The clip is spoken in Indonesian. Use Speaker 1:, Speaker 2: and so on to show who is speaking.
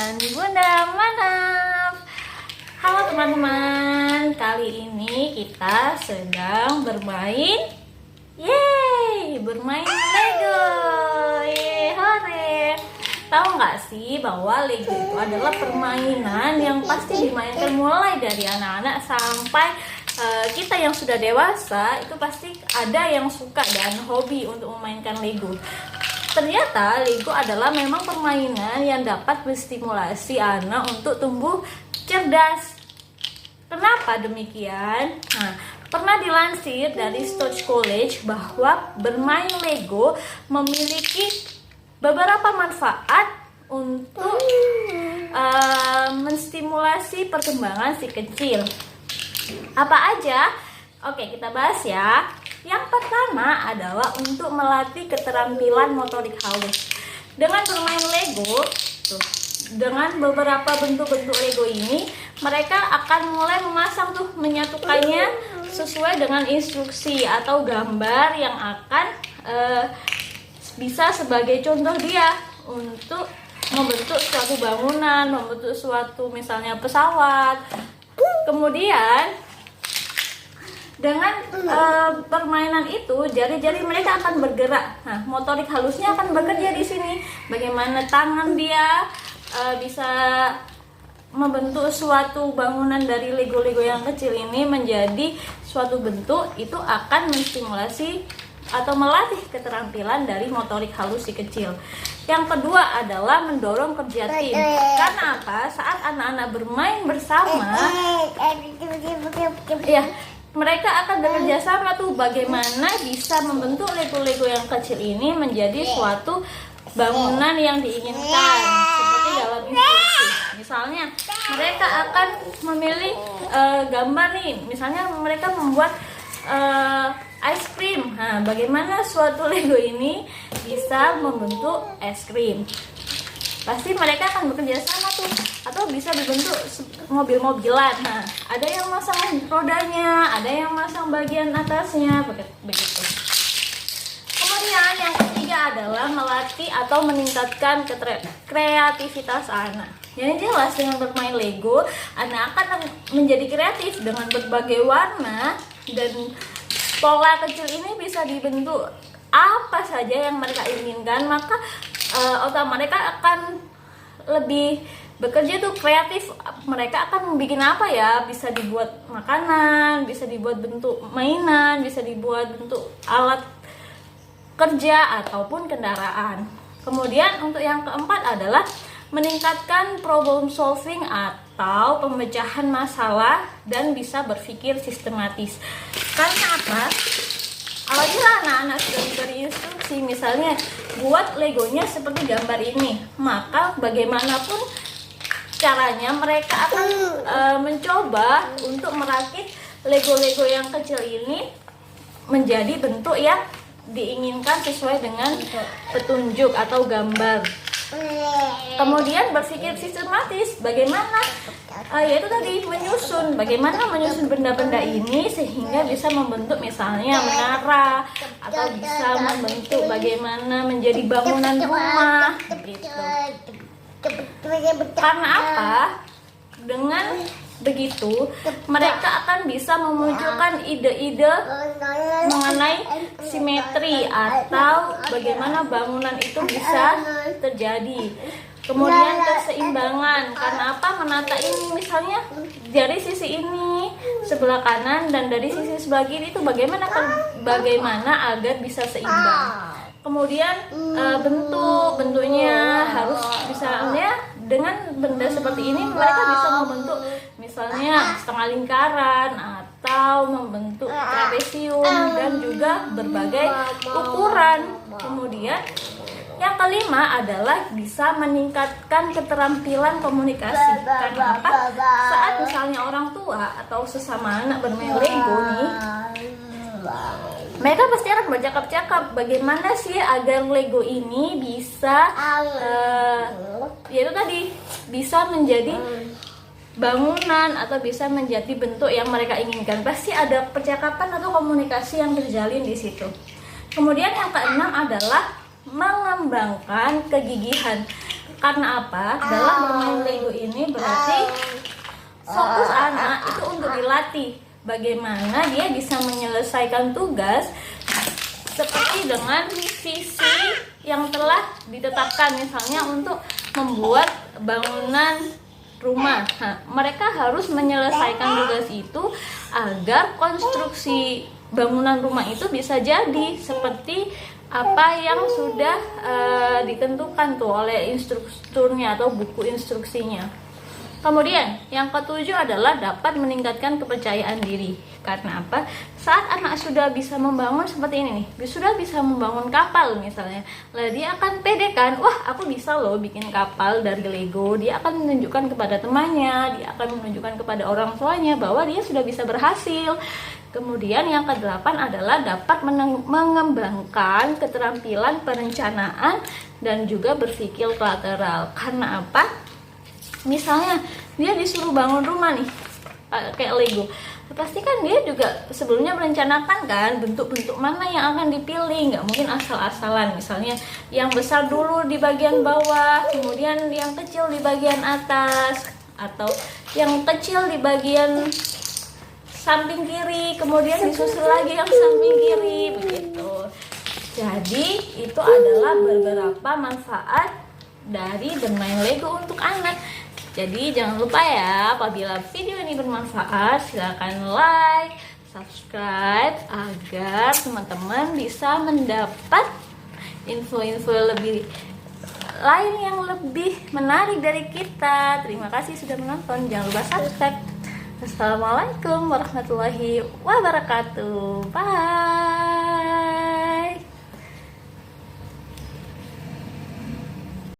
Speaker 1: dengan Bunda Manaf. Halo teman-teman, kali ini kita sedang bermain bermain Lego. Hore. Tahu nggak sih bahwa Lego itu adalah permainan yang pasti dimainkan mulai dari anak-anak sampai kita yang sudah dewasa, itu pasti ada yang suka dan hobi untuk memainkan Lego. Ternyata Lego adalah memang permainan yang dapat menstimulasi anak untuk tumbuh cerdas. Kenapa demikian? Nah, pernah dilansir dari Stoch College bahwa bermain Lego memiliki beberapa manfaat untuk menstimulasi perkembangan si kecil. Apa aja? Oke, kita bahas ya. Yang pertama adalah untuk melatih keterampilan motorik halus. Dengan bermain Lego, dengan beberapa bentuk-bentuk Lego ini, mereka akan mulai memasang menyatukannya sesuai dengan instruksi atau gambar yang akan bisa sebagai contoh dia untuk membentuk suatu bangunan, membentuk suatu misalnya pesawat. Kemudian dengan permainan itu, jari-jari mereka akan bergerak. Nah, motorik halusnya akan bekerja di sini. Bagaimana tangan dia bisa membentuk suatu bangunan dari Lego-Lego yang kecil ini menjadi suatu bentuk, itu akan menstimulasi atau melatih keterampilan dari motorik halus si kecil. Yang kedua adalah mendorong kerja tim. Karena apa? Saat anak-anak bermain bersama, mereka akan bekerja sama bagaimana bisa membentuk Lego-Lego yang kecil ini menjadi suatu bangunan yang diinginkan seperti dalam instruksi. Misalnya mereka akan memilih gambar nih, misalnya mereka membuat ice cream. Nah, bagaimana suatu Lego ini bisa membentuk es krim? Pasti mereka akan bekerja sama atau bisa dibentuk mobil-mobilan. Nah, ada yang masang rodanya, ada yang masang bagian atasnya, begitu. Kemudian yang ketiga adalah melatih atau meningkatkan kreativitas anak. Jadi jelas dengan bermain Lego, anak akan menjadi kreatif dengan berbagai warna, dan pola kecil ini bisa dibentuk apa saja yang mereka inginkan. Maka otak mereka akan lebih bekerja kreatif. Mereka akan bikin apa ya, bisa dibuat makanan, bisa dibuat bentuk mainan, bisa dibuat bentuk alat kerja ataupun kendaraan. Kemudian untuk yang keempat adalah meningkatkan problem solving atau pemecahan masalah dan bisa berpikir sistematis. Karena apa? Apabila anak-anak sudah diberi instruksi, misalnya buat Legonya seperti gambar ini, maka bagaimanapun caranya mereka akan mencoba untuk merakit Lego-Lego yang kecil ini menjadi bentuk yang diinginkan sesuai dengan petunjuk atau gambar. Kemudian berpikir sistematis, bagaimana yaitu tadi menyusun, bagaimana menyusun benda-benda ini sehingga bisa membentuk misalnya menara, atau bisa membentuk bagaimana menjadi bangunan rumah gitu. Karena apa? Dengan begitu mereka akan bisa memunculkan ide-ide mengenai simetri atau bagaimana bangunan itu bisa terjadi. Kemudian keseimbangan, karena apa? Menata ini misalnya dari sisi ini sebelah kanan dan dari sisi sebelah kiri itu bagaimana agar bisa seimbang. Kemudian bentuknya harus misalnya dengan benda seperti ini mereka bisa membentuk misalnya setengah lingkaran atau membentuk trapesium dan juga berbagai ukuran. Kemudian yang kelima adalah bisa meningkatkan keterampilan komunikasi. Karena apa? Saat misalnya orang tua atau sesama anak bermain Lego nih, mereka pasti akan bercakap-cakap bagaimana sih agar Lego ini bisa yaitu tadi bisa menjadi bangunan atau bisa menjadi bentuk yang mereka inginkan. Pasti ada percakapan atau komunikasi yang terjalin di situ. Kemudian yang keenam adalah mengembangkan kegigihan. Karena apa? Dalam bermain Lego ini berarti fokus anak itu untuk dilatih bagaimana dia bisa menyelesaikan tugas seperti dengan visi yang telah ditetapkan, misalnya untuk membuat bangunan rumah. Nah, mereka harus menyelesaikan tugas itu agar konstruksi bangunan rumah itu bisa jadi seperti apa yang sudah ditentukan tuh oleh instrukturnya atau buku instruksinya. Kemudian yang ketujuh adalah dapat meningkatkan kepercayaan diri. Karena apa? Saat anak sudah bisa membangun seperti ini nih, sudah bisa membangun kapal misalnya, lah dia akan pede kan, wah aku bisa loh bikin kapal dari Lego. Dia akan menunjukkan kepada temannya, dia akan menunjukkan kepada orang tuanya bahwa dia sudah bisa berhasil. Kemudian yang kedelapan adalah dapat mengembangkan keterampilan perencanaan dan juga berpikir lateral. Karena apa? Misalnya dia disuruh bangun rumah nih kayak Lego, pasti kan dia juga sebelumnya merencanakan kan bentuk-bentuk mana yang akan dipilih, nggak mungkin asal-asalan. Misalnya yang besar dulu di bagian bawah, kemudian yang kecil di bagian atas, atau yang kecil di bagian samping kiri, kemudian disusul lagi yang samping kiri, begitu. Jadi itu adalah beberapa manfaat dari bermain Lego untuk anak. Jadi jangan lupa ya, apabila video ini bermanfaat silakan like, subscribe agar teman-teman bisa mendapat info-info lebih lain yang lebih menarik dari kita. Terima kasih sudah menonton, jangan lupa subscribe. Assalamualaikum warahmatullahi wabarakatuh. Bye.